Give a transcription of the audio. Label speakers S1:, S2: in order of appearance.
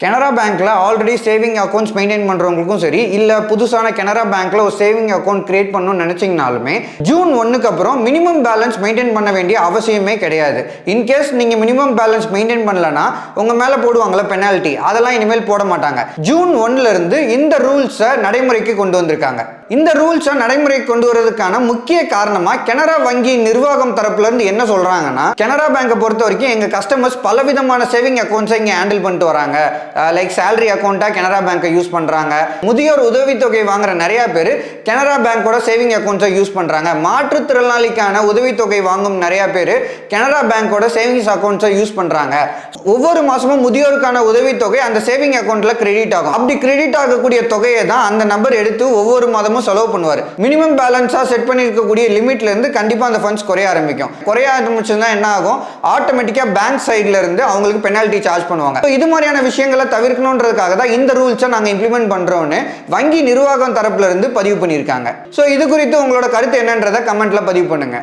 S1: கனரா பேங்க்ல already saving accounts maintain பண்றவங்களுக்கும் சரி, இல்ல புதுசான கனரா பேங்க்ல ஒரு சேவிங் அக்கௌண்ட் கிரியேட் பண்ணணும்னு நினைச்சீங்கனாலுமே ஜூன் 1க்கு அப்புறம் மினிமம் பேலன்ஸ் மெயின்டைன் பண்ண வேண்டிய அவசியமே கிடையாது. இன்கேஸ் நீங்க மினிமம் பேலன்ஸ் மெயின்டைன் பண்ணலனா உங்க மேல போடுவாங்கல பெனால்டி, அதெல்லாம் இனிமேல் போட மாட்டாங்க. ஜூன் 1ல இருந்து இந்த ரூல்ஸை நடைமுறைக்கு கொண்டு வந்திருக்காங்க. இந்த ரூல்ஸை நடைமுறைக்கு கொண்டு வரதுக்கான முக்கிய காரணமா கனரா வங்கி நிர்வாகம் தரப்புல இருந்து என்ன சொல்றாங்கன்னா, கனரா பேங்கை பொறுத்த வரைக்கும் எங்க கஸ்டமர்ஸ் பலவிதமான சேவிங் அக்கௌண்ட்ஸை இங்க ஹேண்டில் பண்ணிட்டு வராங்க. லைக் சேலரி அக்கௌண்ட்டா கனரா பேங்கை யூஸ் பண்றாங்க. முதியோர் உதவித்தொகை வாங்குற நிறைய பேர் கனரா பேங்கோட சேவிங் அக்கௌண்ட்ஸை யூஸ் பண்றாங்க. மாற்றுத்திறனாளிக்கான உதவித்தொகை வாங்கும் நிறைய பேர் கனரா பேங்கோட சேவிங்ஸ் அக்கௌண்ட்ஸை யூஸ் பண்றாங்க. ஒவ்வொரு மாசமும் முதியோருக்கான உதவித்தொகை அந்த சேவிங் அக்கௌண்ட்ல கிரெடிட் ஆகும். அப்படி கிரெடிட் ஆகக்கூடிய தொகையை தான் அந்த நபர் எடுத்து ஒவ்வொரு மாதமும் செலவு பண்ணுவார். மினிமம் பேலன்ஸா செட் பண்ணி இருக்கக்கூடிய லிமிட்ல இருந்து கண்டிப்பா அந்த ஃபண்ட்ஸ் குறைய ஆரம்பிக்கும். குறைய ஆரம்பிச்சதுனா என்ன ஆகும், ஆட்டோமேட்டிக்கா பேங்க் சைடுல இருந்து அவங்களுக்கு பெனால்டி சார்ஜ் பண்ணுவாங்க. இது மாதிரியான விஷயங்களை தவிர்க்கணும்ன்றதுக்காக தான் இந்த ரூல்ஸை நாங்க இம்ப்ளிமெண்ட் பண்றோம்னு வங்கி நிர்வாகம் தரப்புல இருந்து பதிவு பண்ணியிருக்காங்க. ஸோ இது குறித்து உங்களோட கருத்து என்னன்றதை கமெண்ட்ல பதிவு பண்ணுங்க.